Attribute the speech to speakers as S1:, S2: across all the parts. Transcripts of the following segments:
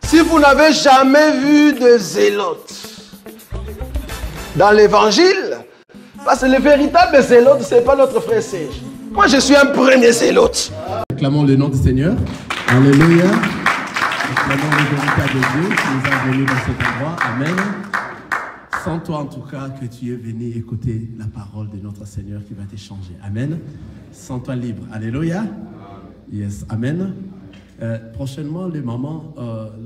S1: Si vous n'avez jamais vu de zélotes dans l'évangile, parce que le véritable zélote, ce n'est pas notre frère Serge. Moi, je suis un premier zélote.
S2: Acclamons le nom du Seigneur. Alléluia. Acclamons le véritable Dieu qui nous a venus dans cet endroit. Amen. Sens-toi en tout cas que tu es venu écouter la parole de notre Seigneur qui va t'échanger. Amen. Sens-toi libre. Alléluia. Yes. Amen. Prochainement, les mamans,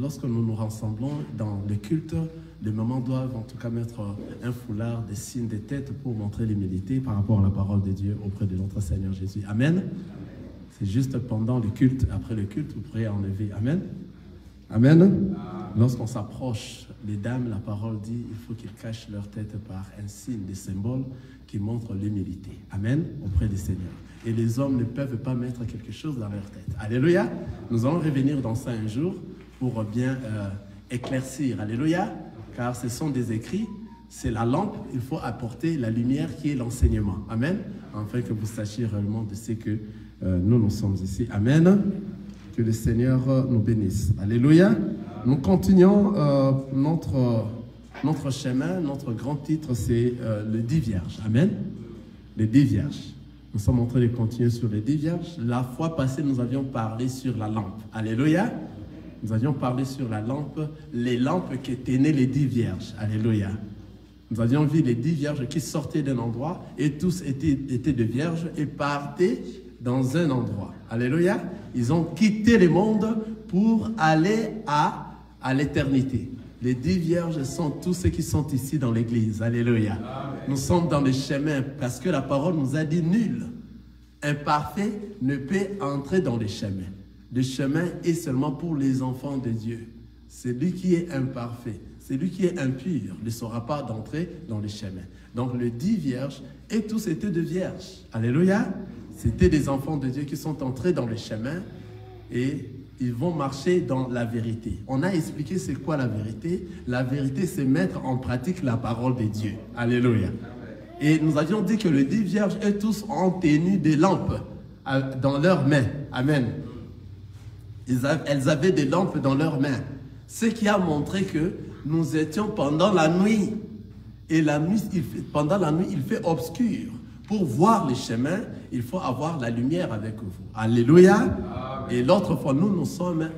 S2: lorsque nous nous rassemblons dans le culte, les mamans doivent en tout cas mettre un foulard, des signes de tête pour montrer l'humilité par rapport à la parole de Dieu auprès de notre Seigneur Jésus. Amen. C'est juste pendant le culte, après le culte, vous pourrez enlever. Amen. Amen. Lorsqu'on s'approche, les dames, la parole dit, il faut qu'ils cachent leur tête par un signe, des symboles qui montrent l'humilité. Amen. Auprès du Seigneur. Et les hommes ne peuvent pas mettre quelque chose dans leur tête. Alléluia. Nous allons revenir dans ça un jour pour bien éclaircir. Alléluia. Car ce sont des écrits, c'est la lampe, il faut apporter la lumière qui est l'enseignement. Amen. Afin que vous sachiez réellement de ce que nous sommes ici. Amen. Que le Seigneur nous bénisse. Alléluia. Nous continuons notre chemin. Notre grand titre, c'est le 10 vierges. Amen. Les 10 vierges. Nous sommes en train de continuer sur les 10 vierges. La fois passée, nous avions parlé sur la lampe. Alléluia. Nous avions parlé sur la lampe, les lampes qui tenaient les 10 vierges. Alléluia. Nous avions vu les 10 vierges qui sortaient d'un endroit et tous étaient de vierges et partaient dans un endroit. Alléluia. Ils ont quitté le monde pour aller à l'éternité. Les 10 vierges sont tous ceux qui sont ici dans l'église. Alléluia. Amen. Nous sommes dans le chemin parce que la parole nous a dit nul, imparfait ne peut entrer dans le chemin. Le chemin est seulement pour les enfants de Dieu. Celui qui est imparfait, celui qui est impur ne saura pas d'entrer dans le chemin. Donc les 10 vierges, et tous étaient de vierges. Alléluia. C'était des enfants de Dieu qui sont entrés dans le chemin et ils vont marcher dans la vérité. On a expliqué c'est quoi la vérité. La vérité, c'est mettre en pratique la parole de Dieu. Alléluia. Et nous avions dit que les 10 vierges, elles tous ont tenu des lampes dans leurs mains. Amen. Elles avaient des lampes dans leurs mains. Ce qui a montré que nous étions pendant la nuit. Et la nuit, pendant la nuit, il fait obscur. Pour voir les chemins, il faut avoir la lumière avec vous. Alléluia. Amen. Et l'autre fois, nous sommes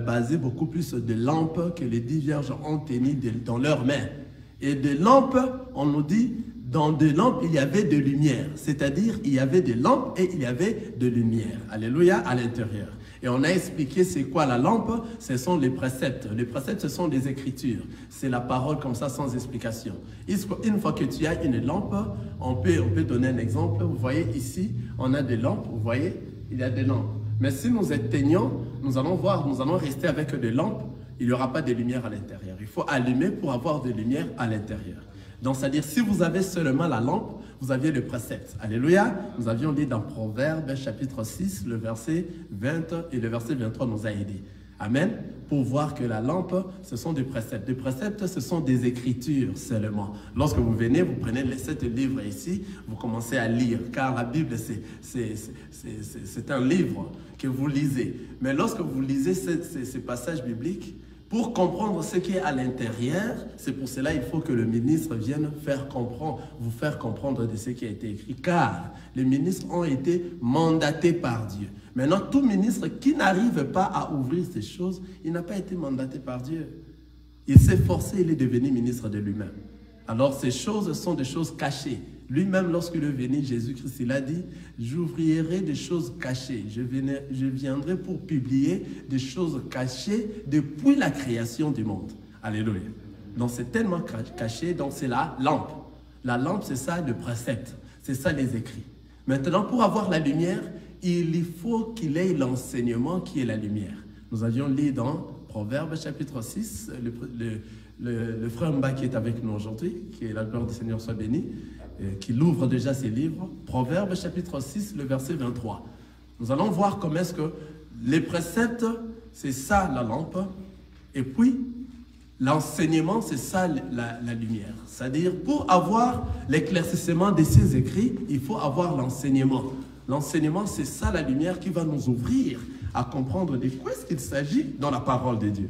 S2: basés beaucoup plus de lampes que les 10 vierges ont tenues dans leurs mains. Et de lampes, on nous dit, dans des lampes, il y avait de lumière. C'est-à-dire, il y avait des lampes et il y avait de lumière. Alléluia, à l'intérieur. Et on a expliqué c'est quoi la lampe. Ce sont les préceptes. Les préceptes, ce sont des écritures. C'est la parole comme ça, sans explication. Une fois que tu as une lampe, on peut donner un exemple. Vous voyez ici, on a des lampes. Vous voyez, il y a des lampes. Mais si nous éteignons, nous allons rester avec des lampes. Il n'y aura pas de lumière à l'intérieur. Il faut allumer pour avoir de lumière à l'intérieur. Donc, c'est-à-dire, si vous avez seulement la lampe, vous aviez le précepte. Alléluia. Nous avions dit dans Proverbes, chapitre 6, le verset 20 et le verset 23 nous a aidés. Amen. Pour voir que la lampe, ce sont des préceptes. Des préceptes, ce sont des écritures seulement. Lorsque vous venez, vous prenez les 7 livres ici, vous commencez à lire. Car la Bible, c'est un livre que vous lisez. Mais lorsque vous lisez ces passages bibliques, pour comprendre ce qui est à l'intérieur, c'est pour cela qu'il faut que le ministre vienne vous faire comprendre de ce qui a été écrit. Car les ministres ont été mandatés par Dieu. Maintenant, tout ministre qui n'arrive pas à ouvrir ces choses, il n'a pas été mandaté par Dieu. Il s'est forcé, il est devenu ministre de lui-même. Alors, ces choses sont des choses cachées. Lui-même, lorsqu'il est venu, Jésus-Christ, il a dit, j'ouvrirai des choses cachées. Je viendrai pour publier des choses cachées depuis la création du monde. Alléluia. Donc, c'est tellement caché, donc c'est la lampe. La lampe, c'est ça le précepte. C'est ça les écrits. Maintenant, pour avoir la lumière, il faut qu'il ait l'enseignement qui est la lumière. Nous avions lu dans Proverbes chapitre 6, le frère Mba qui est avec nous aujourd'hui, qui est la gloire du Seigneur soit béni, qui l'ouvre déjà ses livres. Proverbes chapitre 6, le verset 23. Nous allons voir comment est-ce que les préceptes, c'est ça la lampe, et puis l'enseignement, c'est ça la lumière. C'est-à-dire, pour avoir l'éclaircissement de ces écrits, il faut avoir l'enseignement. L'enseignement, c'est ça la lumière qui va nous ouvrir à comprendre de quoi est-ce qu'il s'agit dans la parole de Dieu.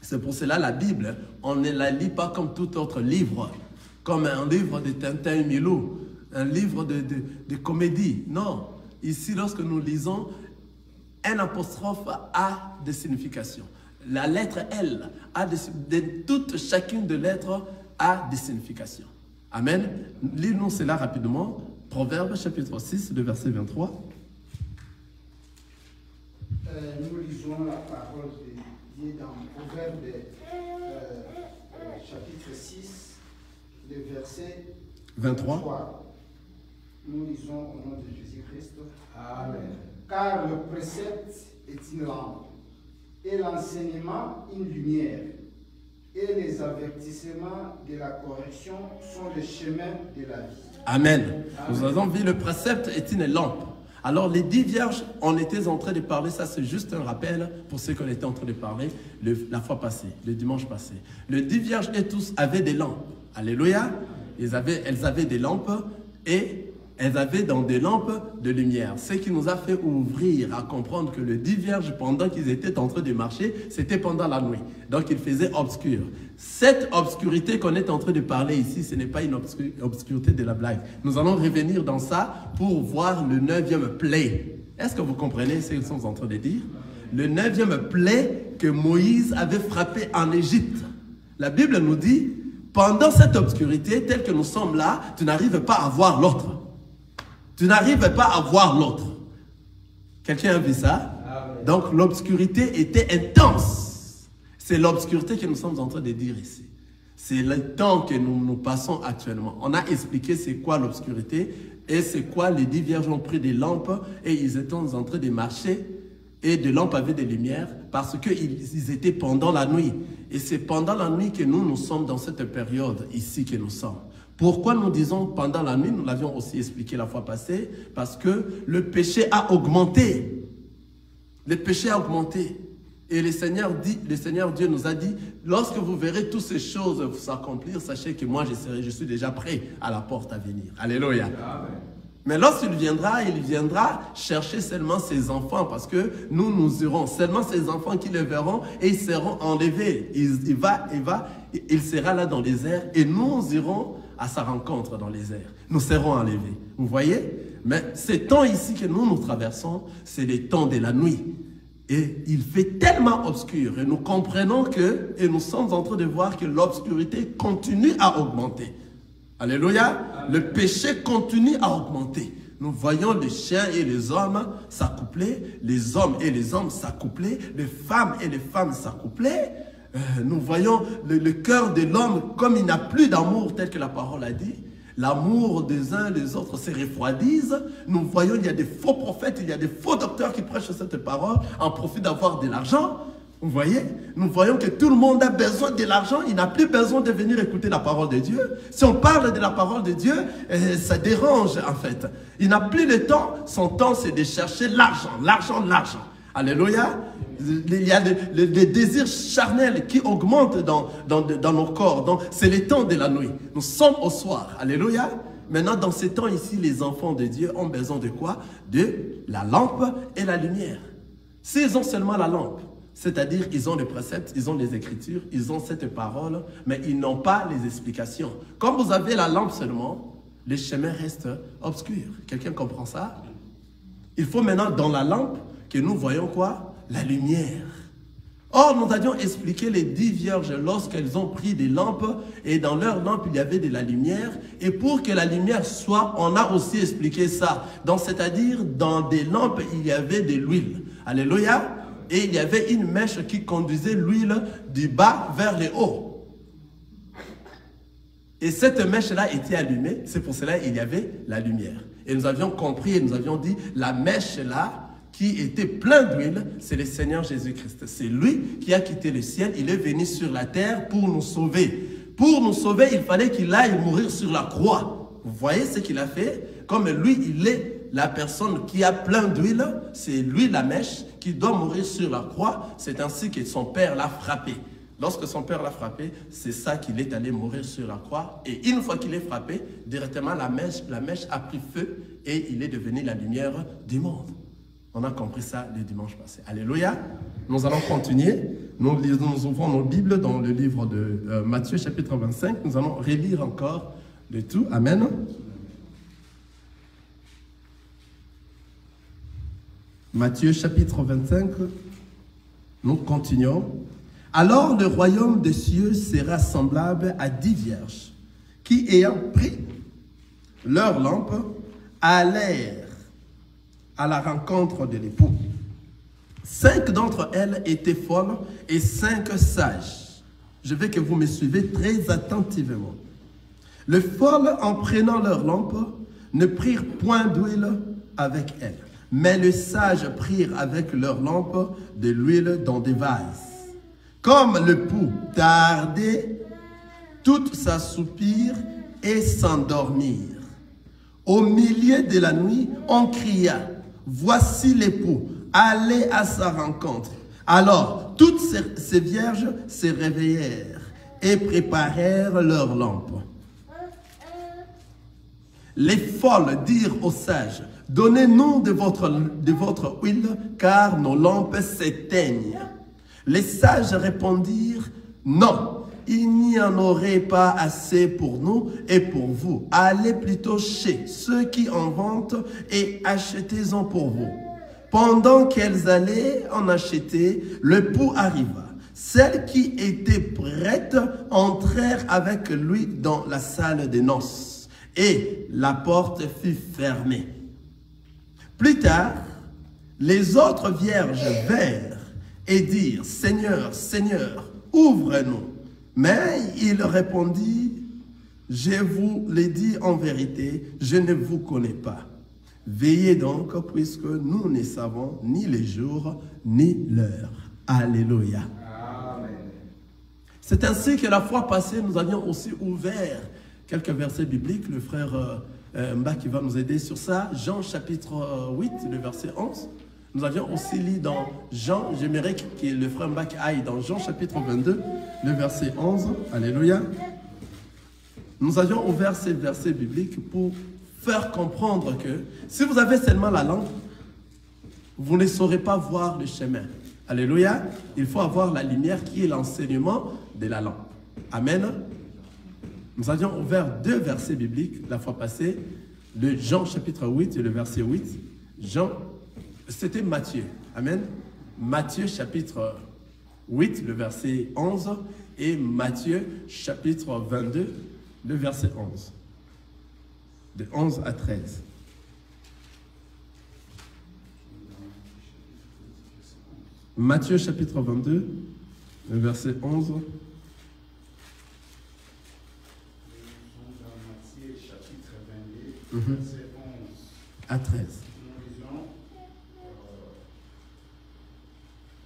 S2: C'est pour cela la Bible, on ne la lit pas comme tout autre livre, comme un livre de Tintin et Milou, un livre de comédie. Non, ici lorsque nous lisons, un apostrophe a des significations. La lettre L a chacune des lettres a des significations. Amen. Lis-nous cela rapidement. Proverbe chapitre 6, le verset 23.
S3: Nous lisons la parole de Dieu dans Proverbe chapitre 6, le verset 23. Nous lisons au nom de Jésus-Christ. Amen. Car le précepte est une lampe, et l'enseignement une lumière, et les avertissements de la correction sont les chemins de la vie.
S2: Amen. Nous avons vu le précepte est une lampe. Alors les 10 vierges, on était en train de parler, ça c'est juste un rappel pour ceux qu'on était en train de parler la fois passée, le dimanche passé. Les 10 vierges et tous avaient des lampes. Alléluia. Elles avaient des lampes et elles avaient dans des lampes de lumière. Ce qui nous a fait ouvrir à comprendre que les 10 vierges, pendant qu'ils étaient en train de marcher, c'était pendant la nuit. Donc il faisait obscur. Cette obscurité qu'on est en train de parler ici, ce n'est pas une obscurité de la blague. Nous allons revenir dans ça pour voir le 9e plaie. Est-ce que vous comprenez ce que nous sommes en train de dire? Le 9e plaie que Moïse avait frappé en Égypte. La Bible nous dit, pendant cette obscurité, telle que nous sommes là, tu n'arrives pas à voir l'autre. Tu n'arrives pas à voir l'autre. Quelqu'un a vu ça? Amen. Donc l'obscurité était intense. C'est l'obscurité que nous sommes en train de dire ici. C'est le temps que nous passons actuellement. On a expliqué c'est quoi l'obscurité et c'est quoi les 10 vierges ont pris des lampes et ils étaient en train de marcher et des lampes avaient des lumières parce qu'ils étaient pendant la nuit. Et c'est pendant la nuit que nous sommes dans cette période ici que nous sommes. Pourquoi nous disons pendant la nuit? Nous l'avions aussi expliqué la fois passée. Parce que le péché a augmenté. Le péché a augmenté. Et le Seigneur Dieu nous a dit, lorsque vous verrez toutes ces choses s'accomplir, sachez que moi je suis déjà prêt à la porte à venir. Alléluia. Amen. Mais lorsqu'il viendra, il viendra chercher seulement ses enfants parce que nous irons. Seulement ses enfants qui le verront et ils seront enlevés. Il sera là dans les airs et nous irons à sa rencontre dans les airs. Nous serons enlevés. Vous voyez? Mais ces temps ici que nous traversons, c'est les temps de la nuit. Et il fait tellement obscur. Et nous comprenons que, et nous sommes en train de voir que l'obscurité continue à augmenter. Alléluia. Le péché continue à augmenter. Nous voyons les chiens et les hommes s'accoupler, les hommes et les hommes s'accoupler, les femmes et les femmes s'accoupler. Nous voyons le cœur de l'homme comme il n'a plus d'amour tel que la parole a dit. L'amour des uns et des autres se refroidissent. Nous voyons il y a des faux prophètes, il y a des faux docteurs qui prêchent cette parole en profit d'avoir de l'argent. Vous voyez? Nous voyons que tout le monde a besoin de l'argent. Il n'a plus besoin de venir écouter la parole de Dieu. Si on parle de la parole de Dieu, ça dérange en fait. Il n'a plus le temps. Son temps, c'est de chercher l'argent, l'argent, l'argent. Alléluia. Il y a des désirs charnels qui augmentent dans nos corps. Donc, c'est le temps de la nuit. Nous sommes au soir. Alléluia. Maintenant, dans ces temps ici, les enfants de Dieu ont besoin de quoi? De la lampe et la lumière. S'ils ont seulement la lampe, c'est-à-dire ils ont les préceptes, ils ont les écritures, ils ont cette parole, mais ils n'ont pas les explications. Comme vous avez la lampe seulement, les chemins restent obscurs. Quelqu'un comprend ça? Il faut maintenant dans la lampe que nous voyons quoi? La lumière. Or, nous avions expliqué les 10 vierges lorsqu'elles ont pris des lampes et dans leurs lampes, il y avait de la lumière. Et pour que la lumière soit, on a aussi expliqué ça. Donc, c'est-à-dire, dans des lampes, il y avait de l'huile. Alléluia. Et il y avait une mèche qui conduisait l'huile du bas vers le haut. Et cette mèche-là était allumée. C'est pour cela qu'il y avait la lumière. Et nous avions compris et nous avions dit, la mèche-là, qui était plein d'huile, c'est le Seigneur Jésus-Christ. C'est lui qui a quitté le ciel. Il est venu sur la terre pour nous sauver. Pour nous sauver, il fallait qu'il aille mourir sur la croix. Vous voyez ce qu'il a fait? Comme lui, il est la personne qui a plein d'huile, c'est lui la mèche qui doit mourir sur la croix. C'est ainsi que son père l'a frappé. Lorsque son père l'a frappé, c'est ça qu'il est allé mourir sur la croix. Et une fois qu'il est frappé, directement la mèche a pris feu et il est devenu la lumière du monde. On a compris ça le dimanche passé. Alléluia. Nous allons continuer. nous ouvrons nos Bibles dans le livre de Matthieu, chapitre 25. Nous allons relire encore le tout. Amen. Matthieu, chapitre 25. Nous continuons. Alors le royaume des cieux sera semblable à 10 vierges qui, ayant pris leur lampe, allèrent à la rencontre de l'époux. 5 d'entre elles étaient folles et 5 sages. Je veux que vous me suivez très attentivement. Les folles, en prenant leur lampe, ne prirent point d'huile avec elles, mais les sages prirent avec leur lampe de l'huile dans des vases. Comme l'époux tardait, toutes s'assoupirent et s'endormirent. Au milieu de la nuit, on cria, « Voici l'époux, allez à sa rencontre. » Alors, toutes ces vierges se réveillèrent et préparèrent leurs lampes. Les folles dirent aux sages, « Donnez-nous de votre huile, car nos lampes s'éteignent. » Les sages répondirent, « Non, il n'y en aurait pas assez pour nous et pour vous. Allez plutôt chez ceux qui en vendent et achetez-en pour vous. » Pendant qu'elles allaient en acheter, l'époux arriva. Celles qui étaient prêtes entrèrent avec lui dans la salle des noces, et la porte fut fermée. Plus tard, les autres vierges vinrent et dirent, « Seigneur, Seigneur, ouvre-nous. » Mais il répondit, « Je vous l'ai dit en vérité, je ne vous connais pas. Veillez donc, puisque nous ne savons ni les jours, ni l'heure. » Alléluia. Amen. C'est ainsi que la fois passée, nous avions aussi ouvert quelques versets bibliques. Le frère Mbaki va nous aider sur ça. Jean chapitre 8, le verset 11. Nous avions aussi lu dans Jean, j'aimerais que le frère Mbaki aille dans Jean chapitre 22, le verset 11. Alléluia. Nous avions ouvert ces versets bibliques pour faire comprendre que si vous avez seulement la lampe, vous ne saurez pas voir le chemin. Alléluia. Il faut avoir la lumière qui est l'enseignement de la lampe. Amen. Nous avions ouvert 2 versets bibliques la fois passée, le Jean chapitre 8 et le verset 8. C'était Matthieu. Amen. Matthieu chapitre 8, le verset 11 et Matthieu chapitre 22, le verset 11. De 11 à 13. Matthieu chapitre 22, le verset 11.
S3: Matthieu chapitre 22, verset 11
S2: à 13.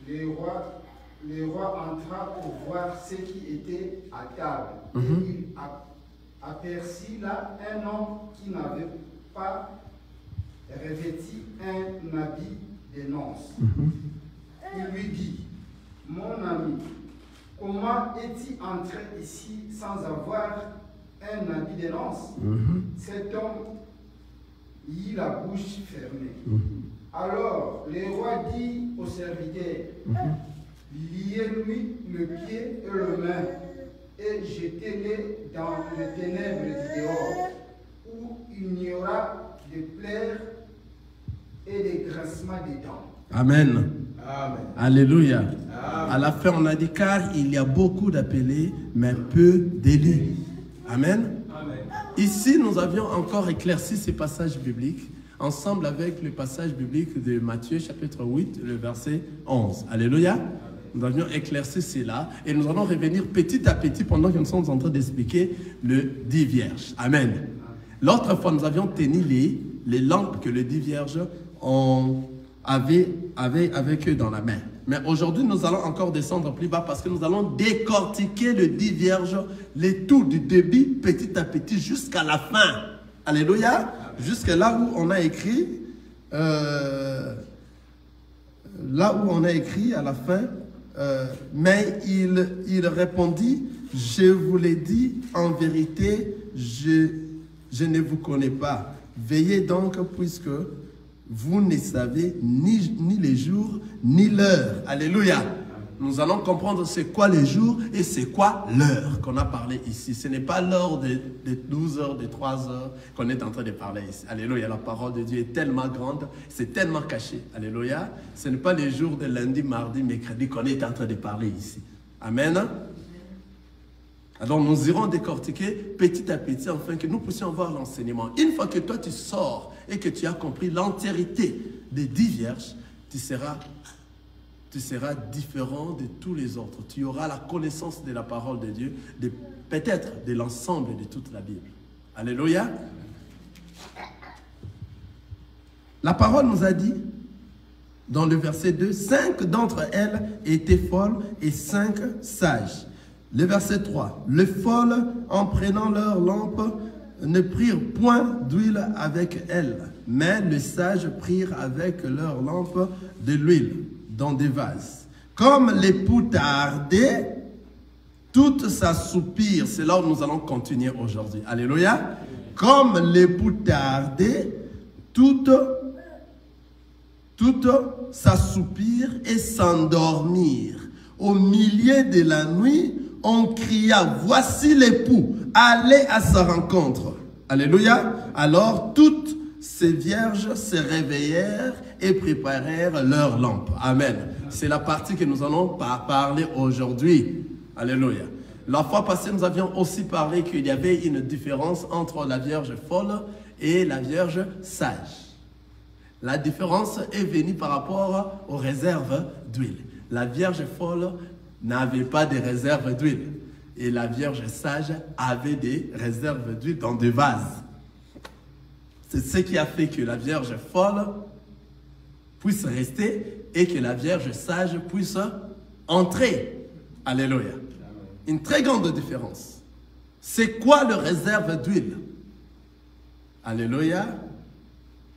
S3: Le roi entra pour voir ceux qui étaient à table. Et il aperçut là un homme qui n'avait pas revêtu un habit de noces. Il lui dit, « Mon ami, comment es-tu entré ici sans avoir un habit de noces ?» Cet homme eut la bouche fermée. Alors le roi dit au serviteur, « Liez-lui le pied et le main, et jetez-les dans les ténèbres du dehors, où il n'y aura de pleurs et de grincements des dents. »
S2: Amen.
S3: Amen.
S2: Alléluia.
S3: Amen.
S2: À la fin, on a dit, car il y a beaucoup d'appelés, mais peu d'élus. Amen.
S3: Amen.
S2: Ici, nous avions encore éclairci ces passages bibliques, ensemble avec le passage biblique de Matthieu, chapitre 8, le verset 11. Alléluia. Nous avions éclairci cela et nous allons revenir petit à petit pendant que nous sommes en train d'expliquer le 10 vierges. Amen. L'autre fois, nous avions tenu les lampes que les 10 vierges avaient avec eux dans la main. Mais aujourd'hui, nous allons encore descendre plus bas parce que nous allons décortiquer le 10 vierges, les tout du début, petit à petit, jusqu'à la fin. Alléluia. Jusqu'à là où on a écrit, à la fin, mais il répondit, je vous l'ai dit, en vérité, je ne vous connais pas. Veillez donc, puisque vous ne savez ni les jours, ni l'heure. Alléluia. Nous allons comprendre c'est quoi les jours et c'est quoi l'heure qu'on a parlé ici. Ce n'est pas l'heure de 12 heures, de 3 heures qu'on est en train de parler ici. Alléluia, la parole de Dieu est tellement grande, c'est tellement caché. Alléluia, ce n'est pas les jours de lundi, mardi, mercredi qu'on est en train de parler ici. Amen. Alors nous irons décortiquer petit à petit afin que nous puissions voir l'enseignement. Une fois que toi tu sors et que tu as compris l'entièreté des 10 vierges, tu seras différent de tous les autres. Tu auras la connaissance de la parole de Dieu, peut-être de l'ensemble de toute la Bible. Alléluia. La parole nous a dit, dans le verset 2, 5 d'entre elles étaient folles et 5 sages. Le verset 3, les folles, en prenant leur lampe, ne prirent point d'huile avec elles, mais les sages prirent avec leur lampe de l'huile dans des vases. Comme l'époux tardait, toutes s'assoupirent. C'est là où nous allons continuer aujourd'hui. Alléluia. Comme l'époux tardait, toutes s'assoupirent et s'endormirent. Au milieu de la nuit, on cria, voici l'époux, allez à sa rencontre. Alléluia. Alors toutes ces vierges se réveillèrent et préparèrent leurs lampes. Amen. C'est la partie que nous allons parler aujourd'hui. Alléluia. La fois passée, nous avions aussi parlé qu'il y avait une différence entre la vierge folle et la vierge sage. La différence est venue par rapport aux réserves d'huile. La vierge folle n'avait pas de réserves d'huile. Et la vierge sage avait des réserves d'huile dans des vases. C'est ce qui a fait que la vierge folle puisse rester et que la vierge sage puisse entrer. Alléluia. Une très grande différence. C'est quoi le réserve d'huile? Alléluia.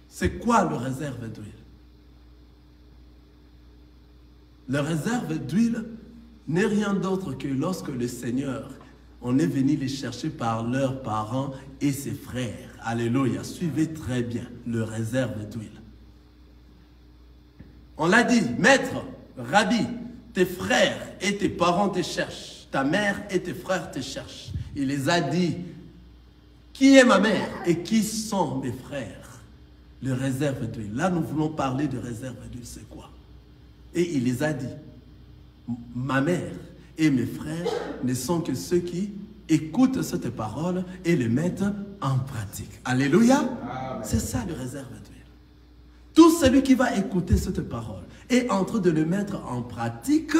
S2: C'est quoi le réserve d'huile? Le réserve d'huile n'est rien d'autre que lorsque le Seigneur, on est venu les chercher par leurs parents et ses frères. Alléluia. Suivez très bien le réserve d'huile. On l'a dit, maître, rabbi, tes frères et tes parents te cherchent. Ta mère et tes frères te cherchent. Il les a dit, qui est ma mère et qui sont mes frères? Le réserve d'huile. Là, nous voulons parler de réserve d'huile. C'est quoi? Et il les a dit, ma mère et mes frères ne sont que ceux qui écoutent cette parole et les mettent en pratique. Alléluia. C'est ça le réserve d'huile. Tout celui qui va écouter cette parole est en train de le mettre en pratique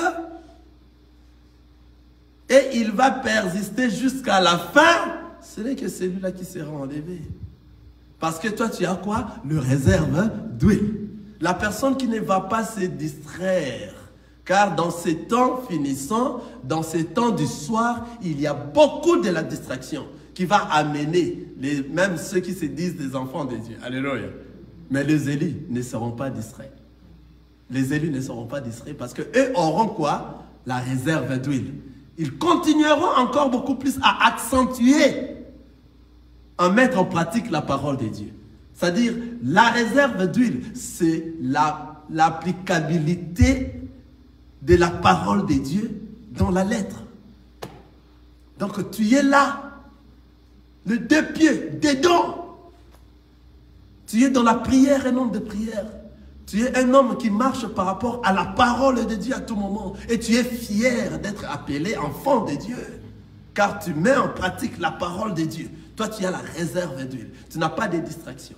S2: et il va persister jusqu'à la fin. Ce n'est que celui-là qui sera enlevé. Parce que toi, tu as quoi? Le réserve d'huile. La personne qui ne va pas se distraire. Car dans ces temps finissants, dans ces temps du soir, il y a beaucoup de la distraction qui va amener même ceux qui se disent des enfants de Dieu. Alléluia. Mais les élus ne seront pas distraits. Les élus ne seront pas distraits parce qu'eux auront quoi? La réserve d'huile. Ils continueront encore beaucoup plus à accentuer, à mettre en pratique la parole de Dieu. C'est-à-dire, la réserve d'huile, c'est l'applicabilité de la parole de Dieu dans la lettre. Donc, tu es là, les deux pieds, dedans. Tu es dans la prière et non de prière. Tu es un homme qui marche par rapport à la parole de Dieu à tout moment. Et tu es fier d'être appelé enfant de Dieu. Car tu mets en pratique la parole de Dieu. Toi, tu as la réserve d'huile. Tu n'as pas de distraction.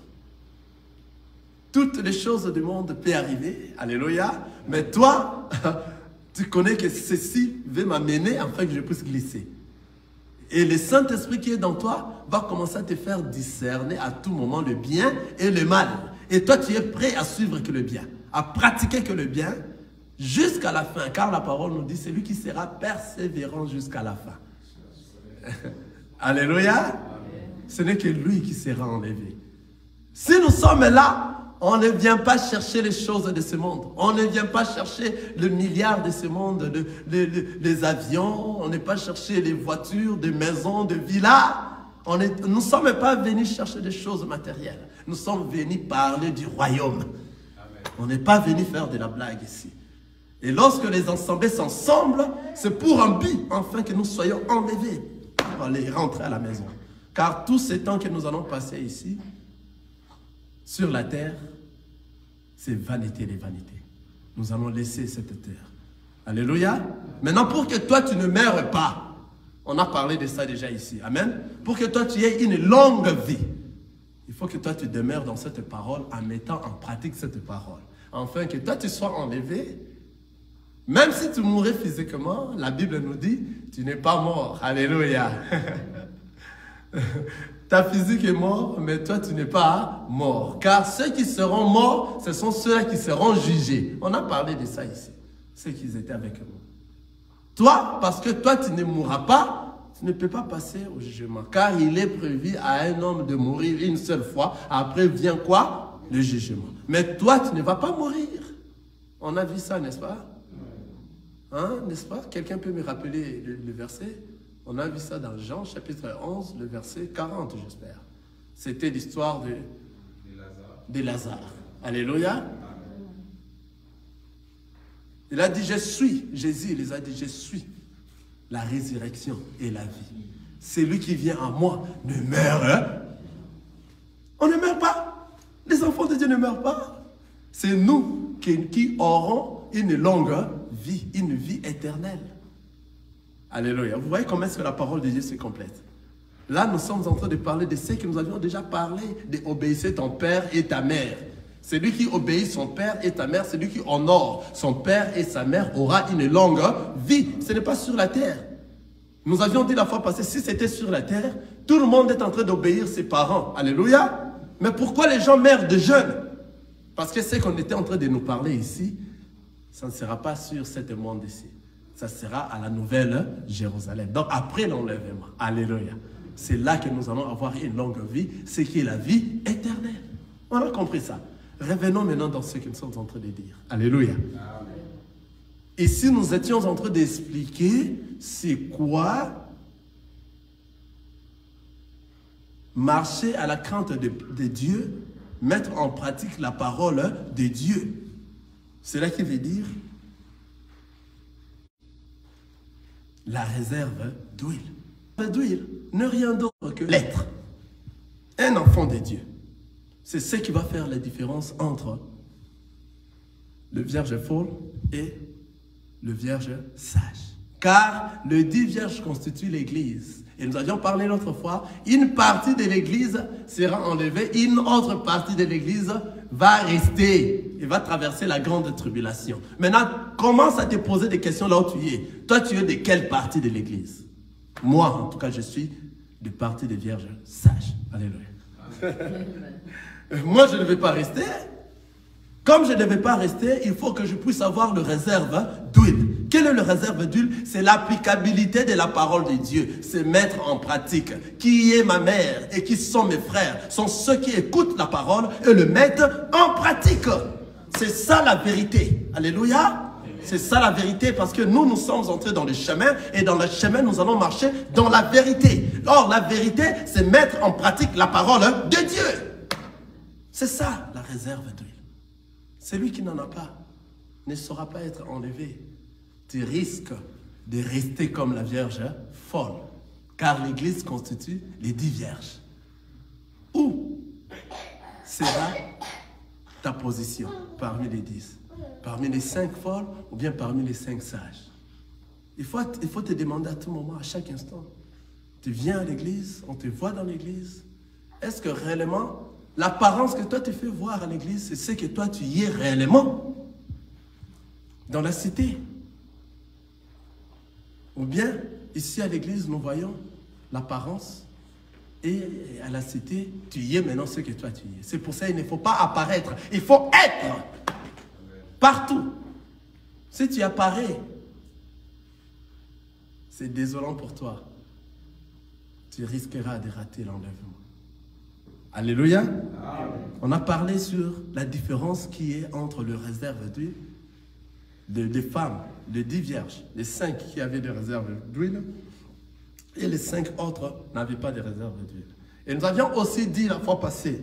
S2: Toutes les choses du monde peuvent arriver. Alléluia. Mais toi, tu connais que ceci veut m'amener afin que je puisse glisser. Et le Saint-Esprit qui est dans toi va commencer à te faire discerner à tout moment le bien et le mal. Et toi, tu es prêt à suivre que le bien, à pratiquer que le bien jusqu'à la fin. Car la parole nous dit, c'est lui qui sera persévérant jusqu'à la fin. Alléluia. Ce n'est que lui qui sera enlevé. Si nous sommes là, on ne vient pas chercher les choses de ce monde. On ne vient pas chercher le milliard de ce monde, les avions. On n'est pas chercher les voitures, des maisons, des villas. Nous ne sommes pas venus chercher des choses matérielles. Nous sommes venus parler du royaume. Amen. On n'est pas venus faire de la blague ici. Et lorsque les assemblées s'ensemblent, c'est pour un but, afin que nous soyons enlevés pour aller rentrer à la maison. Car tous ces temps que nous allons passer ici, sur la terre, c'est vanité des vanités. Nous allons laisser cette terre. Alléluia. Maintenant, pour que toi, tu ne meurs pas, on a parlé de ça déjà ici. Amen. Pour que toi, tu aies une longue vie, il faut que toi, tu demeures dans cette parole en mettant en pratique cette parole. Afin que toi, tu sois enlevé. Même si tu mourrais physiquement, la Bible nous dit, tu n'es pas mort. Alléluia. Ta physique est morte, mais toi, tu n'es pas mort. Car ceux qui seront morts, ce sont ceux qui seront jugés. On a parlé de ça ici. Ceux qui étaient avec nous. Toi, parce que toi, tu ne mourras pas, tu ne peux pas passer au jugement. Car il est prévu à un homme de mourir une seule fois. Après vient quoi? Le jugement. Mais toi, tu ne vas pas mourir. On a vu ça, n'est-ce pas? Hein, n'est-ce pas? Quelqu'un peut me rappeler le verset? On a vu ça dans Jean, chapitre 11, le verset 40, j'espère. C'était l'histoire de Lazare. Alléluia. Il a dit, je suis, Jésus, il les a dit, je suis la résurrection et la vie. Celui qui vient à moi ne meurt. Hein? On ne meurt pas. Les enfants de Dieu ne meurent pas. C'est nous qui aurons une longue vie, une vie éternelle. Alléluia. Vous voyez comment est-ce que la parole de Dieu se complète. Là, nous sommes en train de parler de ce que nous avions déjà parlé, d'obéir ton père et ta mère. Celui qui obéit son père et ta mère, celui qui honore son père et sa mère aura une longue vie. Ce n'est pas sur la terre. Nous avions dit la fois passée, si c'était sur la terre, tout le monde est en train d'obéir ses parents. Alléluia. Mais pourquoi les gens meurent de jeunes? Parce que ce qu'on était en train de nous parler ici, ça ne sera pas sur cette monde ici. Ça sera à la nouvelle Jérusalem. Donc après l'enlèvement. Alléluia. C'est là que nous allons avoir une longue vie, ce qui est la vie éternelle. On a compris ça. Revenons maintenant dans ce que nous sommes en train de dire. Alléluia. Amen. Ici, nous étions en train d'expliquer c'est quoi marcher à la crainte de Dieu, mettre en pratique la parole de Dieu. C'est là qui veut dire la réserve d'huile. D'huile, ne rien d'autre que l'être. Un enfant de Dieu. C'est ce qui va faire la différence entre le vierge faux et le vierge sage. Car le dit vierge constitue l'église. Et nous avions parlé l'autre fois, une partie de l'église sera enlevée, une autre partie de l'église va rester et va traverser la grande tribulation. Maintenant, commence à te poser des questions là où tu es. Toi, tu es de quelle partie de l'église? Moi, en tout cas, je suis de partie des vierges sages. Alléluia. Moi, je ne vais pas rester. Comme je ne vais pas rester, il faut que je puisse avoir le réserve d'huile. Quelle est le réserve d'huile? C'est l'applicabilité de la parole de Dieu. C'est mettre en pratique. Qui est ma mère et qui sont mes frères sont ceux qui écoutent la parole et le mettent en pratique. C'est ça la vérité. Alléluia. C'est ça la vérité parce que nous sommes entrés dans le chemin et dans le chemin, nous allons marcher dans la vérité. Or, la vérité, c'est mettre en pratique la parole de Dieu. C'est ça la réserve d'huile. Celui qui n'en a pas ne saura pas être enlevé. Tu risques de rester comme la Vierge folle, car l'Église constitue les 10 vierges. Où sera ta position parmi les 10? Parmi les 5 folles ou bien parmi les 5 sages? Il faut te demander à tout moment, à chaque instant. Tu viens à l'église, on te voit dans l'église. Est-ce que réellement, l'apparence que toi te fais voir à l'église, c'est ce que toi tu y es réellement dans la cité? Ou bien, ici à l'église, nous voyons l'apparence et à la cité, tu y es maintenant ce que toi tu y es. C'est pour ça qu'il ne faut pas apparaître, il faut être partout. Si tu apparais, c'est désolant pour toi. Tu risqueras de rater l'enlèvement. Alléluia. Amen. On a parlé sur la différence qui est entre le réserve d'huile des femmes, les 10 vierges, les 5 qui avaient des réserves d'huile et les 5 autres n'avaient pas de réserve d'huile. Et nous avions aussi dit la fois passée,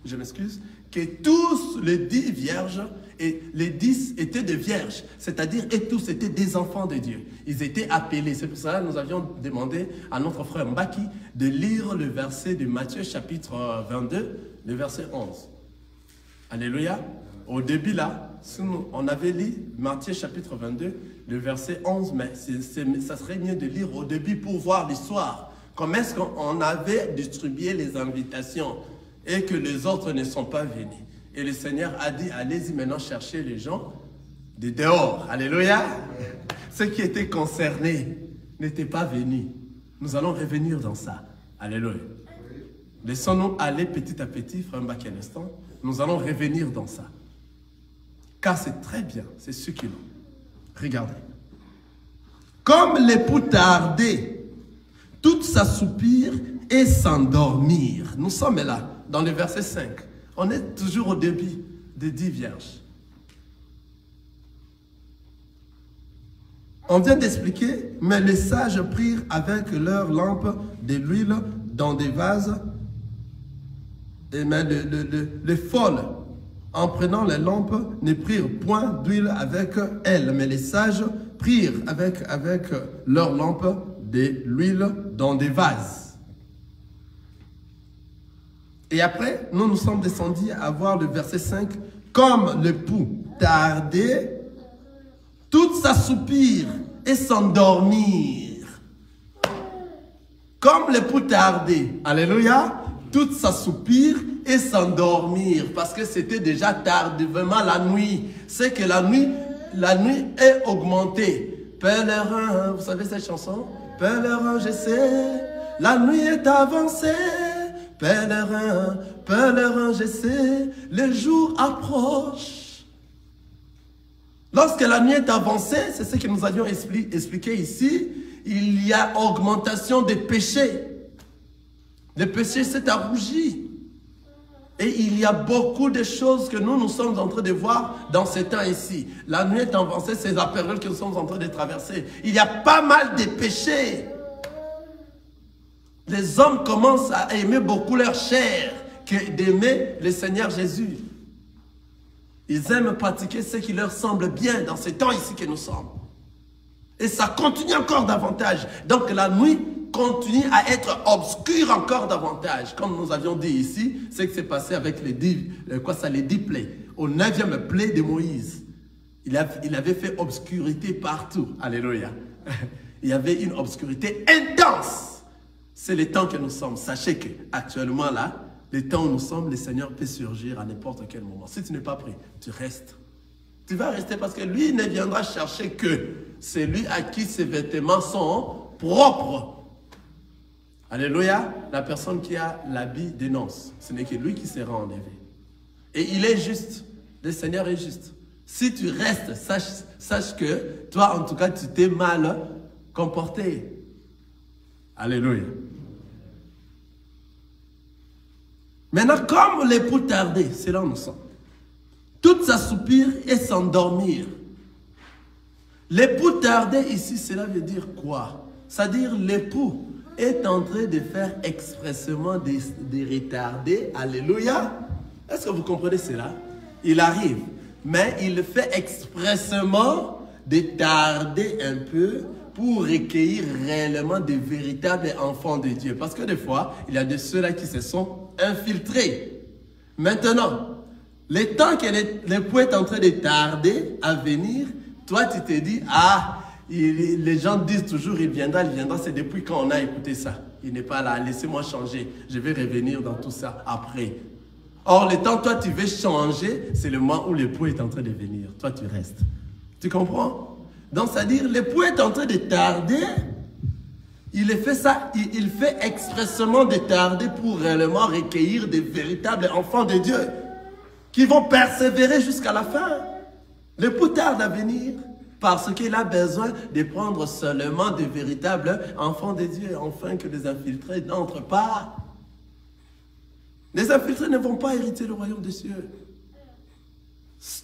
S2: je m'excuse, que tous les 10 vierges Et les 10 étaient des vierges, c'est-à-dire et tous étaient des enfants de Dieu. Ils étaient appelés. C'est pour cela que nous avions demandé à notre frère Mbaki de lire le verset de Matthieu chapitre 22, le verset 11. Alléluia. Au début là, on avait lu Matthieu chapitre 22, le verset 11, mais ça serait mieux de lire au début pour voir l'histoire. Comment est-ce qu'on avait distribué les invitations et que les autres ne sont pas venus. Et le Seigneur a dit, allez-y maintenant chercher les gens de dehors. Alléluia. Ceux qui étaient concernés n'étaient pas venus. Nous allons revenir dans ça. Alléluia. Laissons-nous aller petit à petit, frère Mbaki, un instant. Nous allons revenir dans ça. Car c'est très bien, c'est succulent. Regardez. Comme l'époux tardait, tout s'assoupir et s'endormir. Nous sommes là, dans le verset 5. On est toujours au début des 10 vierges. On vient d'expliquer, mais les sages prirent avec leurs lampes de l'huile dans des vases. Et mais les folles, en prenant les lampes, ne prirent point d'huile avec elles. Mais les sages prirent avec leurs lampes de l'huile dans des vases. Et après, nous sommes descendus à voir le verset 5. Comme l'époux tardait, tout s'assoupir et s'endormir. Comme l'époux tardait, alléluia, tout s'assoupir et s'endormir. Parce que c'était déjà tardivement la nuit. C'est que la nuit est augmentée. Pèlerin, vous savez cette chanson? Pèlerin, je sais, la nuit est avancée. Pèlerin, pèlerin, je sais, le jour approche. Lorsque la nuit est avancée, c'est ce que nous avions expliqué ici, il y a augmentation des péchés. Le péché s'est arrougi. Et il y a beaucoup de choses que nous sommes en train de voir dans ces temps ici. La nuit est avancée, c'est la période que nous sommes en train de traverser. Il y a pas mal de péchés. Les hommes commencent à aimer beaucoup leur chair que d'aimer le Seigneur Jésus. Ils aiment pratiquer ce qui leur semble bien dans ces temps ici que nous sommes. Et ça continue encore davantage. Donc la nuit continue à être obscure encore davantage. Comme nous avions dit ici, c'est ce qui s'est passé avec les 10 plaies. Au 9e plaie de Moïse, il avait fait obscurité partout. Alléluia. Il y avait une obscurité intense. C'est le temps que nous sommes. Sachez qu'actuellement là, le temps où nous sommes, le Seigneur peut surgir à n'importe quel moment. Si tu n'es pas prêt, tu restes. Tu vas rester parce que lui ne viendra chercher que celui à qui ses vêtements sont propres. Alléluia. La personne qui a l'habit des noces, ce n'est que lui qui sera enlevé. Et il est juste. Le Seigneur est juste. Si tu restes, sache que toi, en tout cas, tu t'es mal comporté. Alléluia. Maintenant, comme l'époux tardait, c'est là où nous sommes. Tout s'assoupir et s'endormir. L'époux tardait ici, cela veut dire quoi? C'est-à-dire l'époux est en train de faire expressément des retardés. Alléluia. Est-ce que vous comprenez cela? Il arrive, mais il fait expressément de tarder un peu pour recueillir réellement des véritables enfants de Dieu. Parce que des fois, il y a de ceux-là qui se sont infiltrés. Maintenant, le temps que l'époux est en train de tarder à venir, toi tu te dis, ah, les gens disent toujours, il viendra, c'est depuis quand on a écouté ça. Il n'est pas là, laissez-moi changer, je vais revenir dans tout ça après. Or, le temps, toi tu veux changer, c'est le moment où l'époux est en train de venir. Toi tu restes. Tu comprends? Donc, c'est-à-dire, l'époux est en train de tarder. Il fait ça, il fait expressément de tarder pour réellement recueillir des véritables enfants de Dieu qui vont persévérer jusqu'à la fin. L'époux tarde à venir parce qu'il a besoin de prendre seulement des véritables enfants de Dieu afin que les infiltrés n'entrent pas. Les infiltrés ne vont pas hériter le royaume des cieux.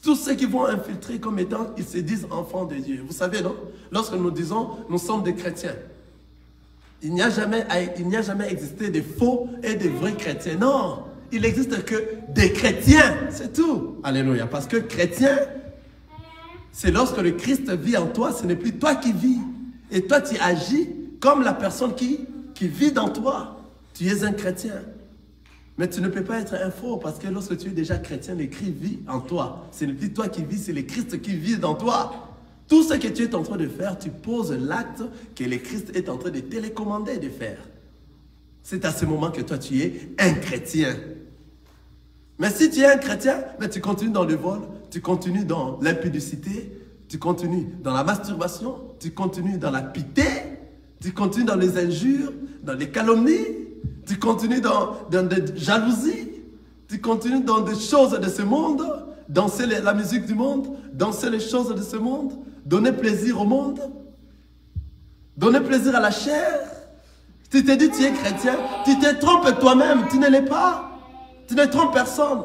S2: Tous ceux qui vont infiltrer comme étant, ils se disent enfants de Dieu. Vous savez, non? Lorsque nous disons, nous sommes des chrétiens. Il n'y a jamais existé de faux et de vrais chrétiens. Non, il n'existe que des chrétiens, c'est tout. Alléluia. Parce que chrétien, c'est lorsque le Christ vit en toi, ce n'est plus toi qui vis. Et toi, tu agis comme la personne qui vit dans toi. Tu es un chrétien. Mais tu ne peux pas être un faux parce que lorsque tu es déjà chrétien, le Christ vit en toi. Ce n'est plus toi qui vis, c'est le Christ qui vit dans toi. Tout ce que tu es en train de faire, tu poses l'acte que le Christ est en train de télécommander de faire. C'est à ce moment que toi, tu es un chrétien. Mais si tu es un chrétien, mais tu continues dans le vol, tu continues dans l'impudicité, tu continues dans la masturbation, tu continues dans la pité, tu continues dans les injures, dans les calomnies, tu continues dans des jalousies, tu continues dans des choses de ce monde, danser la musique du monde, danser les choses de ce monde, donner plaisir au monde, donner plaisir à la chair. Tu te dis tu es chrétien, tu te trompes toi-même, tu ne l'es pas, tu ne trompes personne.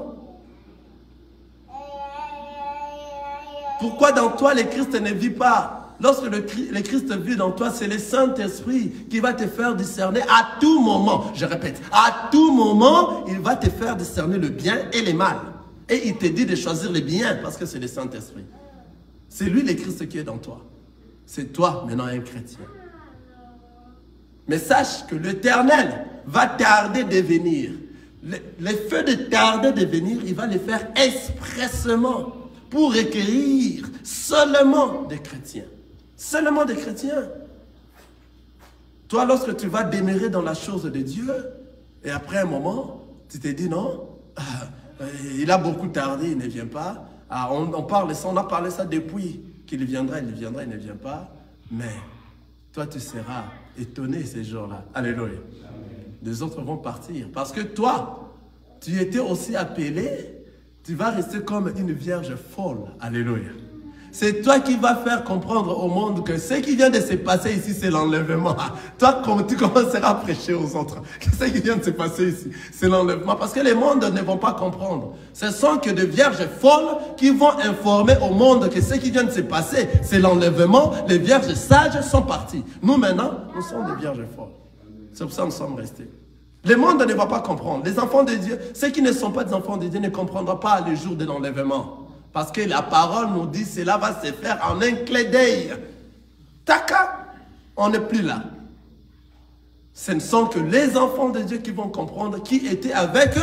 S2: Pourquoi dans toi le Christ ne vit pas? Lorsque le Christ vit dans toi, c'est le Saint-Esprit qui va te faire discerner à tout moment. Je répète, à tout moment, il va te faire discerner le bien et le mal. Et il te dit de choisir le bien parce que c'est le Saint-Esprit. C'est lui le Christ qui est dans toi. C'est toi maintenant un chrétien. Mais sache que l'Éternel va tarder de venir. Le feu de tarder de venir, il va le faire expressément pour requérir seulement des chrétiens. Seulement des chrétiens. Toi, lorsque tu vas demeurer dans la chose de Dieu, et après un moment, tu te dis non, il a beaucoup tardé, il ne vient pas. On parle de ça, on a parlé ça depuis qu'il viendra, il ne vient pas. Mais toi, tu seras étonné ces jours-là. Alléluia. Les autres vont partir. Parce que toi, tu étais aussi appelé, tu vas rester comme une vierge folle. Alléluia. C'est toi qui vas faire comprendre au monde que ce qui vient de se passer ici, c'est l'enlèvement. Toi, tu commenceras à prêcher aux autres que ce qui vient de se passer ici, c'est l'enlèvement. Parce que les mondes ne vont pas comprendre. Ce sont que des vierges folles qui vont informer au monde que ce qui vient de se passer, c'est l'enlèvement. Les vierges sages sont parties. Nous, maintenant, nous sommes des vierges folles. C'est pour ça que nous sommes restés. Le monde ne va pas comprendre. Les enfants de Dieu, ceux qui ne sont pas des enfants de Dieu ne comprendront pas le jour de l'enlèvement. Parce que la parole nous dit cela va se faire en un clin d'œil. Taka, on n'est plus là. Ce ne sont que les enfants de Dieu qui vont comprendre qui étaient avec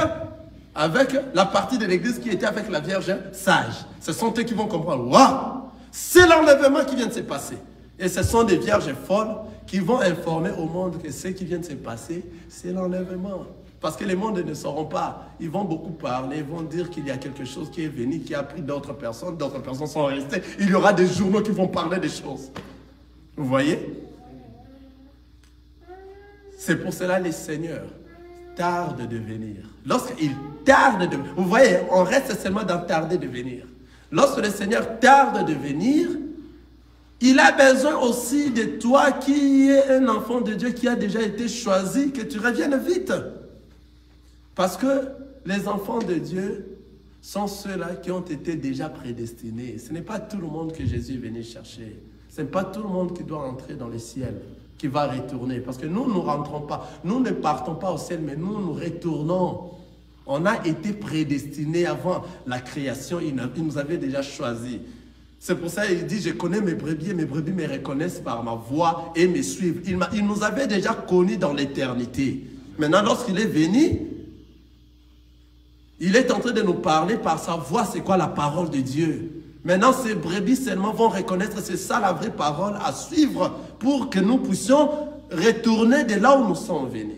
S2: la partie de l'église qui était avec la Vierge sage. Ce sont eux qui vont comprendre. Waouh, c'est l'enlèvement qui vient de se passer. Et ce sont des vierges folles qui vont informer au monde que ce qui vient de se passer, c'est l'enlèvement. Parce que les mondes ne sauront pas. Ils vont beaucoup parler, ils vont dire qu'il y a quelque chose qui est venu, qui a pris d'autres personnes sont restées. Il y aura des journaux qui vont parler des choses. Vous voyez? C'est pour cela que les seigneurs tardent de venir. Lorsqu'ils tardent de venir, vous voyez, on reste seulement dans tarder de venir. Lorsque le Seigneur tarde de venir, il a besoin aussi de toi qui es un enfant de Dieu qui a déjà été choisi, que tu reviennes vite. Parce que les enfants de Dieu sont ceux-là qui ont été déjà prédestinés. Ce n'est pas tout le monde que Jésus est venu chercher. Ce n'est pas tout le monde qui doit entrer dans le ciel, qui va retourner. Parce que nous ne rentrons pas. Nous ne partons pas au ciel, mais nous retournons. On a été prédestinés avant la création. Il nous avait déjà choisis. C'est pour ça qu'il dit, je connais mes brebis me reconnaissent par ma voix et me suivent. Il nous avait déjà connus dans l'éternité. Maintenant, lorsqu'il est venu, il est en train de nous parler par sa voix, c'est quoi la parole de Dieu. Maintenant, ces brebis seulement vont reconnaître, c'est ça la vraie parole à suivre pour que nous puissions retourner de là où nous sommes venus.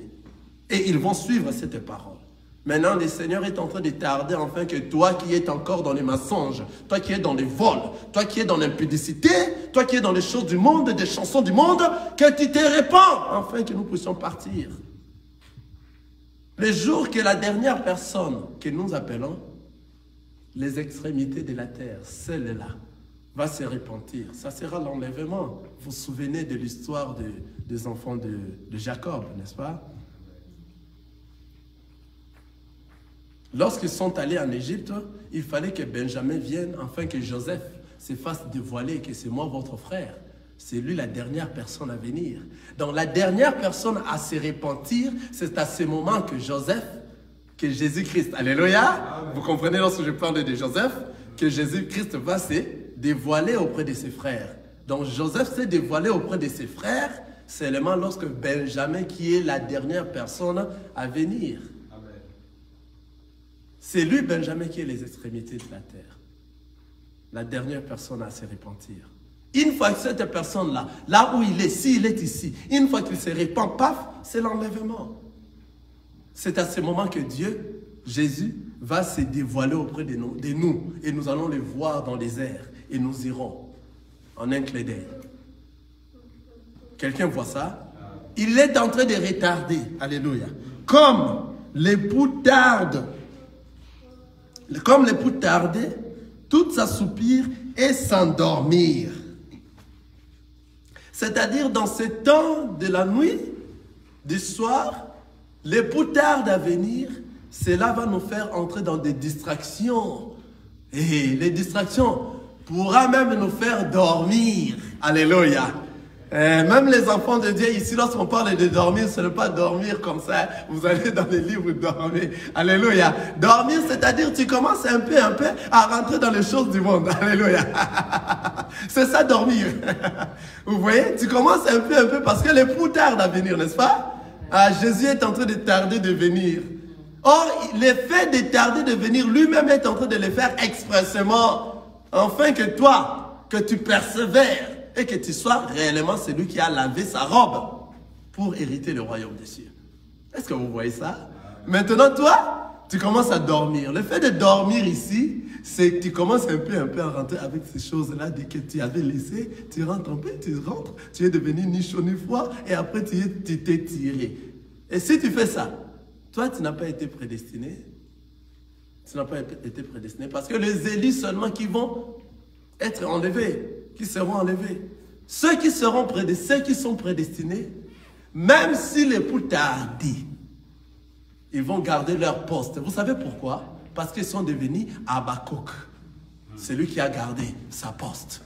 S2: Et ils vont suivre cette parole. Maintenant, le Seigneur est en train de tarder afin que toi qui es encore dans les mensonges, toi qui es dans les vols, toi qui es dans l'impudicité, toi qui es dans les choses du monde, des chansons du monde, que tu te répands afin que nous puissions partir. Le jour que la dernière personne que nous appelons les extrémités de la terre, celle-là, va se repentir. Ça sera l'enlèvement. Vous vous souvenez de l'histoire des enfants de Jacob, n'est-ce pas? Lorsqu'ils sont allés en Égypte, il fallait que Benjamin vienne afin que Joseph se fasse dévoiler que c'est moi votre frère. C'est lui la dernière personne à venir. Donc la dernière personne à se repentir, c'est à ce moment que Joseph, que Jésus-Christ, alléluia, vous comprenez lorsque je parle de Joseph, que Jésus-Christ va se dévoiler auprès de ses frères. Donc Joseph s'est dévoilé auprès de ses frères seulement lorsque Benjamin, qui est la dernière personne à venir. C'est lui, Benjamin, qui est les extrémités de la terre. La dernière personne à se repentir. Une fois que cette personne-là, là où il est, s'il est ici, une fois qu'il se répand, paf, c'est l'enlèvement. C'est à ce moment que Dieu, Jésus, va se dévoiler auprès de nous, et nous allons le voir dans les airs, et nous irons en un clin d'œil. Quelqu'un voit ça? Il est en train de retarder, alléluia, comme l'époux tarde, tout s'assoupir et s'endormir. C'est-à-dire dans ce temps de la nuit, du soir, l'époux tarde à venir, cela va nous faire entrer dans des distractions. Et les distractions pourra même nous faire dormir. Alléluia. Même les enfants de Dieu, ici, lorsqu'on parle de dormir, ce n'est pas dormir comme ça. Vous allez dans les livres, vous dormez. Alléluia. Dormir, c'est-à-dire tu commences un peu à rentrer dans les choses du monde. Alléluia. C'est ça, dormir. Vous voyez, tu commences un peu parce que l'époux tarde à venir, n'est-ce pas? Jésus est en train de tarder de venir. Or, le fait de tarder de venir, lui-même est en train de le faire expressément, afin que toi, que tu persévères et que tu sois réellement celui qui a lavé sa robe pour hériter le royaume des cieux. Est-ce que vous voyez ça? Maintenant, toi, tu commences à dormir. Le fait de dormir ici, c'est que tu commences un peu à rentrer avec ces choses-là, dès que tu avais laissé, tu rentres un peu, tu es devenu ni chaud ni froid, et après tu t'es tiré. Et si tu fais ça, toi, tu n'as pas été prédestiné. Tu n'as pas été prédestiné parce que les élus seulement qui vont être enlevés, qui seront enlevés. Ceux qui sont prédestinés, même si l'époux tarde, ils vont garder leur poste. Vous savez pourquoi? Parce qu'ils sont devenus Habakkuk. C'est lui qui a gardé sa poste.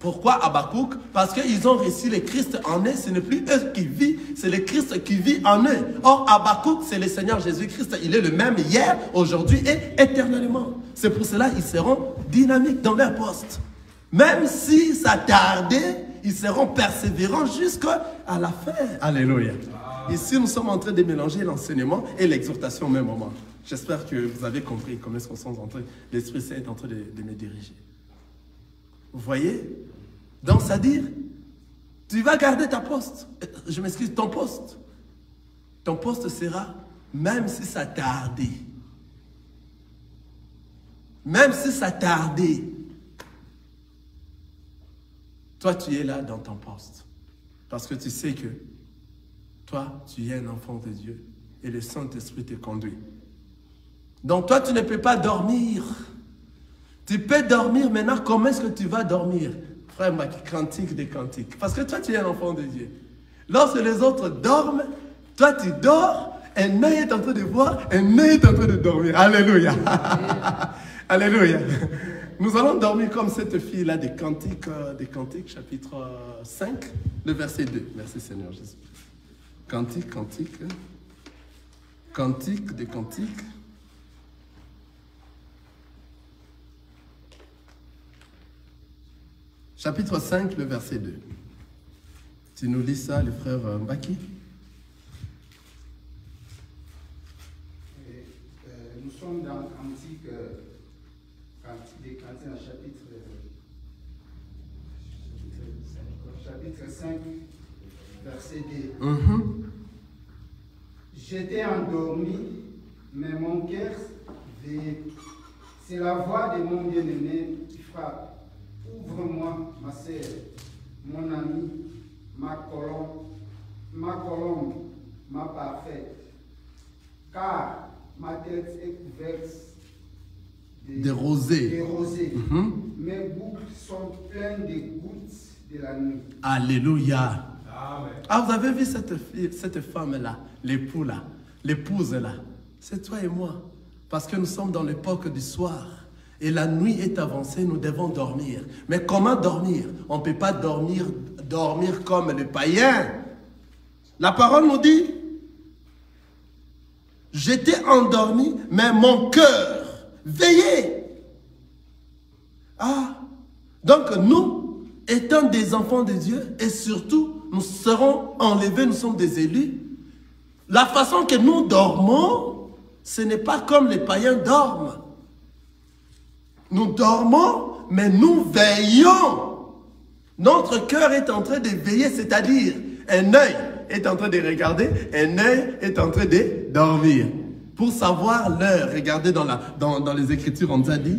S2: Pourquoi Habakkuk? Parce qu'ils ont reçu le Christ en eux. Ce n'est plus eux qui vivent, c'est le Christ qui vit en eux. Or, Habakkuk, c'est le Seigneur Jésus-Christ. Il est le même hier, aujourd'hui et éternellement. C'est pour cela qu'ils seront dynamiques dans leur poste. Même si ça tardait, ils seront persévérants jusqu'à la fin. Alléluia. Ici, nous sommes en train de mélanger l'enseignement et l'exhortation au même moment. J'espère que vous avez compris comment est-ce qu'on s'en en train. L'Esprit Saint est en train de me diriger. Vous voyez? Donc, c'est-à-dire, tu vas garder ta poste. Je m'excuse, ton poste. Ton poste sera, même si ça tardait. Même si ça tardait. Toi, tu es là dans ton poste. Parce que tu sais que toi, tu es un enfant de Dieu. Et le Saint-Esprit te conduit. Donc, toi, tu ne peux pas dormir. Tu peux dormir maintenant. Comment est-ce que tu vas dormir? Frère Mac, cantique des cantiques. Parce que toi, tu es un enfant de Dieu. Lorsque les autres dorment, toi, tu dors. Un œil est en train de voir, un œil est en train de dormir. Alléluia. Alléluia. Nous allons dormir comme cette fille-là des Cantiques, chapitre 5, le verset 2. Merci Seigneur Jésus. Cantique des Cantiques. Chapitre 5, le verset 2. Tu nous lis ça, le frère Mbaki?
S3: Nous sommes dans Cantique des Cantiques, chapitre 5, verset 2. J'étais endormi, mais mon cœur veillait. C'est la voix de mon bien-aimé qui frappe. Ouvre-moi, ma sœur, mon ami, ma colombe, ma parfaite, car ma tête est couverte
S2: de rosée.
S3: Mes boucles sont pleines de gouttes de la nuit.
S2: Alléluia. Amen. Ah, vous avez vu cette femme-là, l'époux-là, l'épouse-là. C'est toi et moi. Parce que nous sommes dans l'époque du soir. Et la nuit est avancée, nous devons dormir. Mais comment dormir? On ne peut pas dormir comme les païens. La parole nous dit, J'étais endormi, mais mon cœur veillait. Ah, donc nous, étant des enfants de Dieu, et surtout, nous serons enlevés, nous sommes des élus. La façon que nous dormons, ce n'est pas comme les païens dorment. Nous dormons, mais nous veillons. Notre cœur est en train de veiller, c'est-à-dire un œil est en train de regarder, un œil est en train de dormir. Pour savoir l'heure, regardez dans les Écritures, on nous a dit,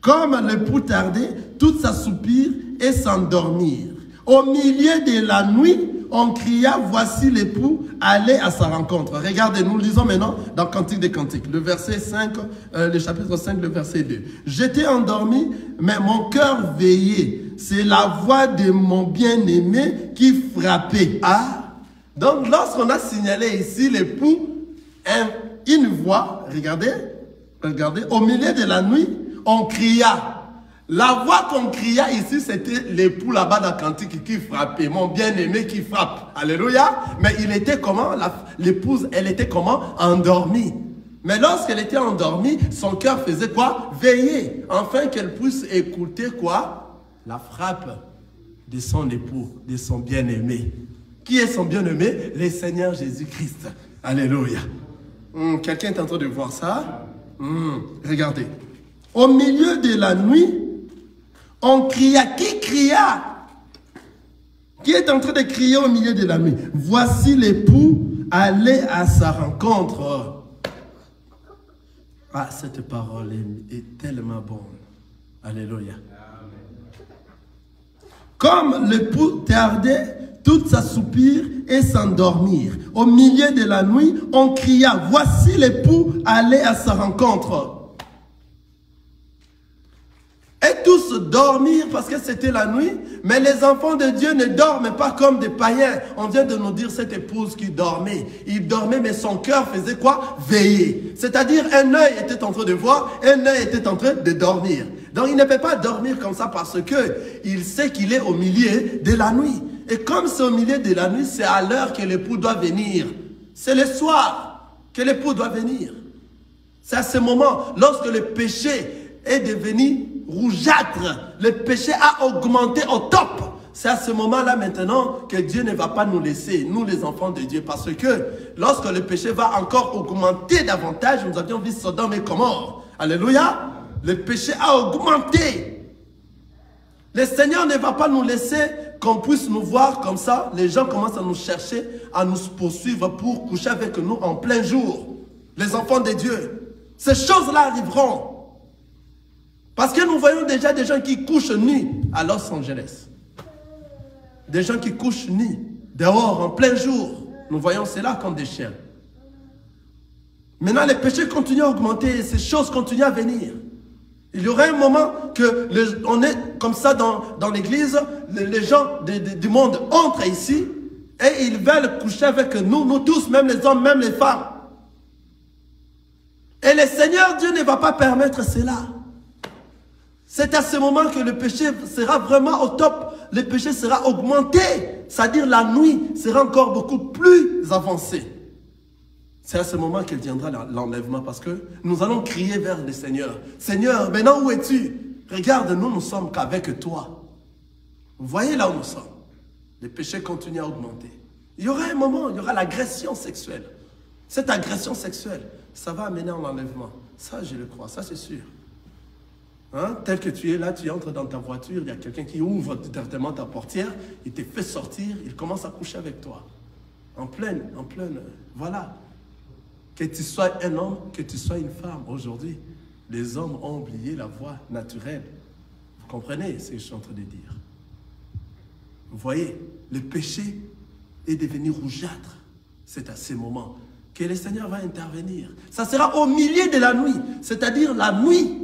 S2: comme l'époux tardait, tout s'assoupir et s'endormir. Au milieu de la nuit, on cria, voici l'époux, allez à sa rencontre. Regardez, nous lisons maintenant dans Cantique des Cantiques, le verset 5, le chapitre 5, le verset 2. J'étais endormi, mais mon cœur veillait. C'est la voix de mon bien-aimé qui frappait. Ah, donc lorsqu'on a signalé ici l'époux, une voix, regardez, au milieu de la nuit, on cria. La voix qu'on cria ici, c'était l'époux là-bas dans Cantique qui frappait, mon bien-aimé qui frappe. Alléluia. Mais il était comment? L'épouse, elle était comment? Endormie. Mais lorsqu'elle était endormie, son cœur faisait quoi? Veiller, afin qu'elle puisse écouter quoi? La frappe de son époux, de son bien-aimé. Qui est son bien-aimé? Le Seigneur Jésus-Christ. Alléluia. Quelqu'un est en train de voir ça? Regardez. Au milieu de la nuit, on cria. Qui cria? Qui est en train de crier au milieu de la nuit? Voici l'époux, allez à sa rencontre. Ah, cette parole est tellement bonne. Alléluia. Comme l'époux tardait, tout s'assoupir et s'endormir. Au milieu de la nuit, on cria, voici l'époux, allez à sa rencontre. Et tous dormir parce que c'était la nuit. Mais les enfants de Dieu ne dorment pas comme des païens. On vient de nous dire cette épouse qui dormait. Il dormait mais son cœur faisait quoi? Veiller. C'est-à-dire un œil était en train de voir, un œil était en train de dormir. Donc il ne peut pas dormir comme ça parce que il sait qu'il est au milieu de la nuit. Et comme c'est au milieu de la nuit, c'est à l'heure que l'époux doit venir. C'est le soir que l'époux doit venir. C'est à ce moment, lorsque le péché est devenu rougeâtre, le péché a augmenté au top. C'est à ce moment-là maintenant que Dieu ne va pas nous laisser, nous les enfants de Dieu, parce que lorsque le péché va encore augmenter davantage, nous avions vu Sodome et Gomorrhe. Alléluia. Le péché a augmenté. Le Seigneur ne va pas nous laisser qu'on puisse nous voir comme ça. Les gens commencent à nous chercher, à nous poursuivre pour coucher avec nous en plein jour. Les enfants de Dieu. Ces choses-là arriveront. Parce que nous voyons déjà des gens qui couchent nus à Los Angeles. Des gens qui couchent nus dehors en plein jour. Nous voyons cela comme des chiens. Maintenant, les péchés continuent à augmenter et ces choses continuent à venir. Il y aura un moment que on est comme ça dans l'église, les gens du monde entrent ici et ils veulent coucher avec nous, nous tous, même les hommes, même les femmes. Et le Seigneur Dieu ne va pas permettre cela. C'est à ce moment que le péché sera vraiment au top. Le péché sera augmenté. C'est-à-dire la nuit sera encore beaucoup plus avancée. C'est à ce moment qu'il viendra l'enlèvement parce que nous allons crier vers le Seigneur. Seigneur, maintenant où es-tu? Regarde, nous ne sommes qu'avec toi. Vous voyez là où nous sommes. Le péché continue à augmenter. Il y aura un moment, il y aura l'agression sexuelle. Cette agression sexuelle, ça va amener à l'enlèvement. Ça, je le crois, ça c'est sûr. Hein? Tel que tu es là, tu entres dans ta voiture, il y a quelqu'un qui ouvre directement ta portière, il te fait sortir, il commence à coucher avec toi. En pleine, voilà. Que tu sois un homme, que tu sois une femme, aujourd'hui, les hommes ont oublié la voie naturelle. Vous comprenez ce que je suis en train de dire? Vous voyez, le péché est devenu rougeâtre. C'est à ce moment que le Seigneur va intervenir. Ça sera au milieu de la nuit, c'est-à-dire la nuit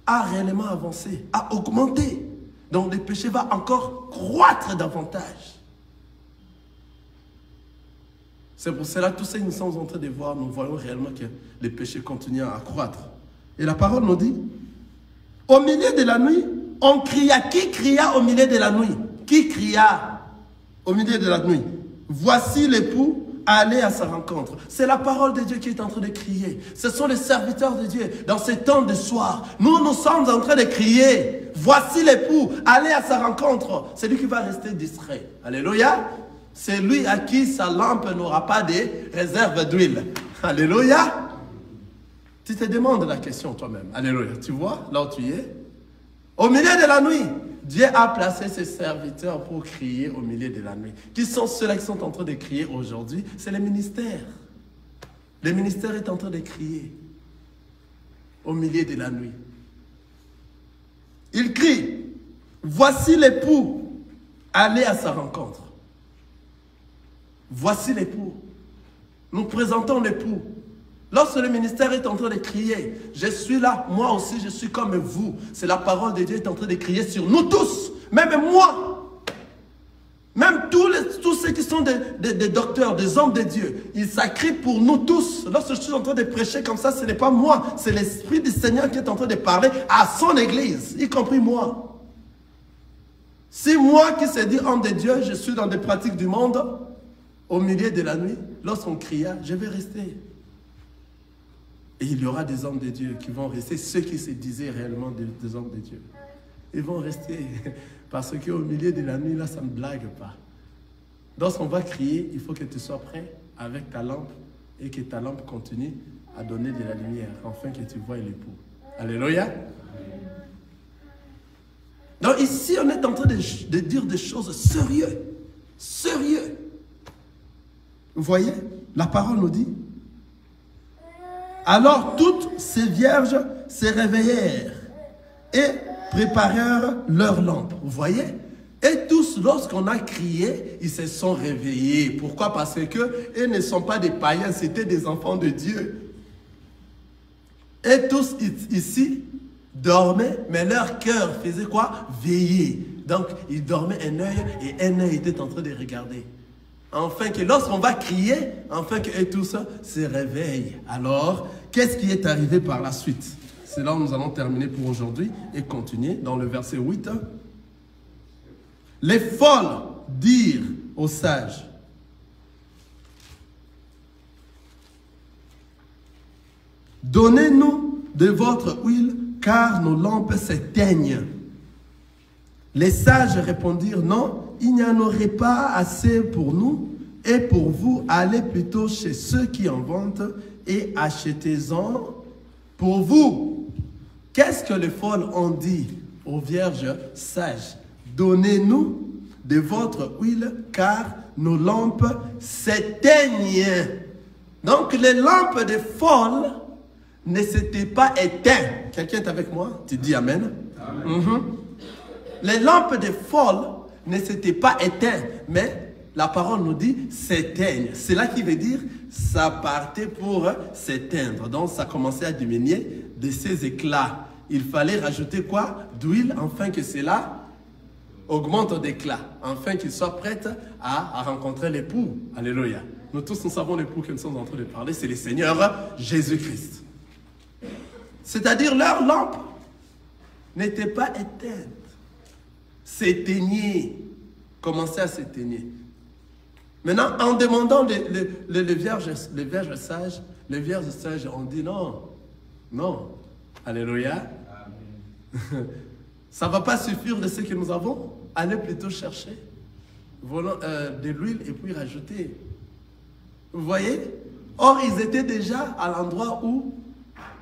S2: a réellement avancé, a augmenté. Donc le péché va encore croître davantage. C'est pour cela que tous ces nous sommes en train de voir, nous voyons réellement que le péché continue à croître. Et la parole nous dit, au milieu de la nuit, on cria. Qui cria au milieu de la nuit? Qui cria au milieu de la nuit? Voici l'époux, allez à sa rencontre. C'est la parole de Dieu qui est en train de crier. Ce sont les serviteurs de Dieu. Dans ces temps de soir, nous sommes en train de crier. Voici l'époux, allez à sa rencontre. C'est lui qui va rester distrait. Alléluia. C'est lui à qui sa lampe n'aura pas de réserve d'huile. Alléluia. Tu te demandes la question toi-même. Alléluia. Tu vois là où tu es? Au milieu de la nuit, Dieu a placé ses serviteurs pour crier au milieu de la nuit. Qui sont ceux-là qui sont en train de crier aujourd'hui? C'est les ministères. Le ministère est en train de crier au milieu de la nuit. Il crie, voici l'époux, allez à sa rencontre. Voici l'époux. Nous présentons l'époux. Lorsque le ministère est en train de crier, je suis là, moi aussi je suis comme vous. C'est la parole de Dieu qui est en train de crier sur nous tous, même moi. Même tous ceux qui sont des docteurs, des hommes de Dieu, ils s'acrient pour nous tous. Lorsque je suis en train de prêcher comme ça, ce n'est pas moi, c'est l'Esprit du Seigneur qui est en train de parler à son Église, y compris moi. Si moi qui se dit homme de Dieu, je suis dans des pratiques du monde, au milieu de la nuit, lorsqu'on cria, je vais rester. Et il y aura des hommes de Dieu qui vont rester, ceux qui se disaient réellement des hommes de Dieu. Ils vont rester, parce qu'au milieu de la nuit, là, ça ne blague pas. Lorsqu'on va crier, il faut que tu sois prêt avec ta lampe et que ta lampe continue à donner de la lumière, afin que tu vois l'époux. Alléluia. Donc ici, on est en train de dire des choses sérieuses. Sérieux. Vous voyez, la parole nous dit, alors toutes ces vierges se réveillèrent et préparèrent leurs lampes. Vous voyez? Et tous, lorsqu'on a crié, ils se sont réveillés. Pourquoi? Parce qu'ils ne sont pas des païens, c'était des enfants de Dieu. Et tous ici dormaient, mais leur cœur faisait quoi? Veiller. Donc, ils dormaient un œil et un œil était en train de regarder. Enfin que lorsqu'on va crier, enfin que tout ça se réveille. Alors, qu'est-ce qui est arrivé par la suite? C'est là où nous allons terminer pour aujourd'hui et continuer dans le verset 8. Les folles dirent aux sages, donnez-nous de votre huile, car nos lampes s'éteignent. Les sages répondirent, non, il n'y en aurait pas assez pour nous, et pour vous, allez plutôt chez ceux qui en vendent et achetez-en pour vous. Qu'est-ce que les folles ont dit aux vierges sages? Donnez-nous de votre huile, car nos lampes s'éteignent. Donc les lampes des folles ne s'étaient pas éteintes. Quelqu'un est avec moi? Tu dis amen. Amen. Les lampes des folles ne s'étaient pas éteintes, mais la parole nous dit s'éteignent. C'est là qui veut dire ça partait pour s'éteindre. Donc ça commençait à diminuer de ses éclats. Il fallait rajouter quoi? D'huile, afin que cela augmente d'éclat, afin qu'il soit prêt à rencontrer l'époux. Alléluia. Nous tous, nous savons l'époux que nous sommes en train de parler, c'est le Seigneur Jésus-Christ. C'est-à-dire leur lampe n'était pas éteinte. S'éteigner, commencer à s'éteigner. Maintenant, en demandant les vierges sages, les vierges sages ont dit non, non, alléluia. Ça ne va pas suffire de ce que nous avons, allez plutôt chercher de l'huile et puis rajouter. Vous voyez? Or, ils étaient déjà à l'endroit où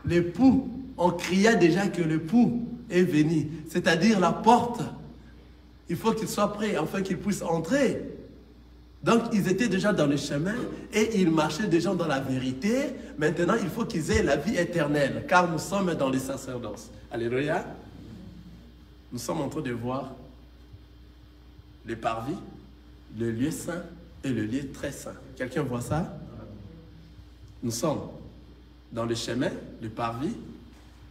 S2: l'époux, on criait déjà que l'époux est venu, c'est-à-dire la porte. Il faut qu'il soit prêt afin qu'il puisse entrer. Donc, ils étaient déjà dans le chemin et ils marchaient déjà dans la vérité. Maintenant, il faut qu'ils aient la vie éternelle, car nous sommes dans les sacerdoces. Alléluia. Nous sommes en train de voir les parvis, le lieu saint et le lieu très saint. Quelqu'un voit ça? Nous sommes dans le chemin, le parvis,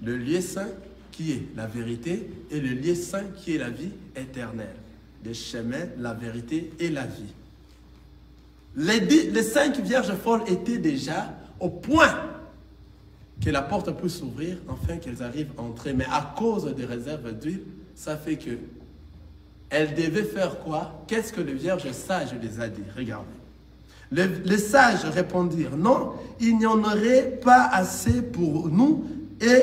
S2: le lieu saint qui est la vérité et le lieu saint qui est la vie éternelle. Le chemin, la vérité et la vie. Les 5 vierges folles étaient déjà au point que la porte puisse s'ouvrir afin qu'elles arrivent à entrer. Mais à cause des réserves d'huile, ça fait que elles devaient faire quoi? Qu'est-ce que le vierge sage les a dit? Regardez. Les sages répondirent, non, il n'y en aurait pas assez pour nous et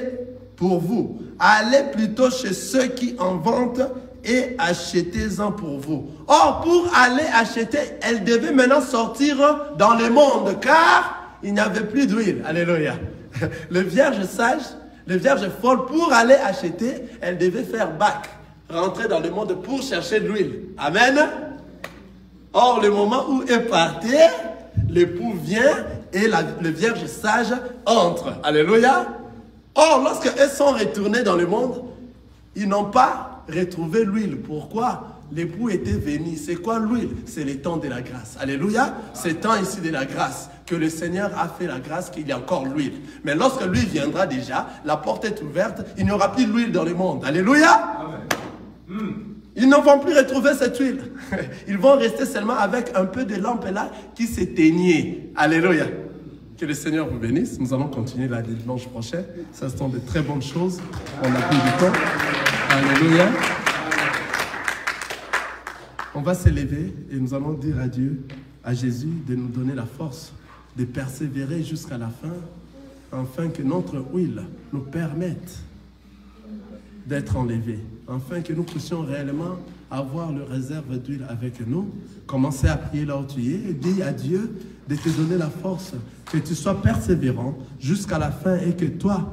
S2: pour vous. Allez plutôt chez ceux qui en vendent et achetez-en pour vous. Or, pour aller acheter, elle devait maintenant sortir dans le monde, car il n'y avait plus d'huile. Alléluia. Le vierge sage, le vierge folle, pour aller acheter, elle devait faire bac, rentrer dans le monde pour chercher de l'huile. Amen. Or, le moment où elle partait, l'époux vient et le vierge sage entre. Alléluia. Or, lorsqu'elles sont retournées dans le monde, ils n'ont pas retrouvé l'huile. Pourquoi? L'époux était venu. C'est quoi l'huile? C'est le temps de la grâce. Alléluia. C'est le temps ici de la grâce que le Seigneur a fait la grâce qu'il y a encore l'huile. Mais lorsque lui viendra déjà, la porte est ouverte, il n'y aura plus d'huile dans le monde. Alléluia. Amen. Ils ne vont plus retrouver cette huile. Ils vont rester seulement avec un peu de lampe là qui s'éteignait. Alléluia. Que le Seigneur vous bénisse. Nous allons continuer la dimanche prochain. Ça sont de très bonnes choses. On a plus du temps. Alléluia. On va s'élever et nous allons dire à Dieu, à Jésus, de nous donner la force de persévérer jusqu'à la fin, afin que notre huile nous permette d'être enlevée, afin que nous puissions réellement avoir le réserve d'huile avec nous. Commencez à prier là où tu es et dis à Dieu de te donner la force, que tu sois persévérant jusqu'à la fin et que toi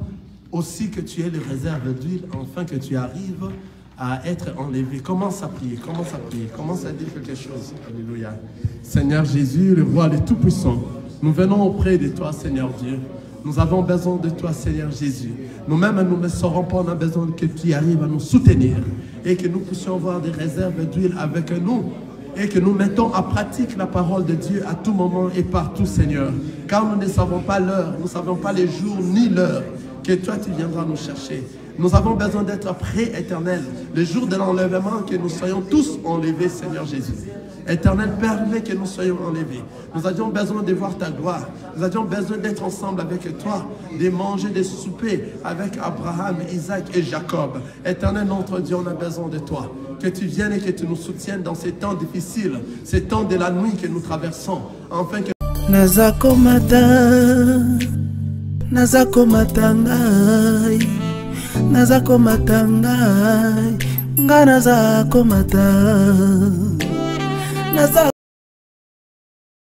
S2: aussi que tu aies le réserve d'huile, afin que tu arrives à être enlevé. Commence à prier, commence à prier, commence à dire quelque chose. Alléluia. Seigneur Jésus, le roi, le Tout-Puissant, nous venons auprès de toi, Seigneur Dieu. Nous avons besoin de toi, Seigneur Jésus. Nous-mêmes, nous ne saurons pas, on a besoin que tu arrives à nous soutenir et que nous puissions avoir des réserves d'huile avec nous et que nous mettons en pratique la parole de Dieu à tout moment et partout, Seigneur. Car nous ne savons pas l'heure, nous ne savons pas les jours ni l'heure que toi, tu viendras nous chercher. Nous avons besoin d'être prêts, Éternel, le jour de l'enlèvement, que nous soyons tous enlevés, Seigneur Jésus. Éternel, permets que nous soyons enlevés. Nous avions besoin de voir ta gloire. Nous avions besoin d'être ensemble avec toi, de manger, de souper avec Abraham, Isaac et Jacob. Éternel, notre Dieu, on a besoin de toi. Que tu viennes et que tu nous soutiennes dans ces temps difficiles, ces temps de la nuit que nous traversons. Enfin que... Nazakomata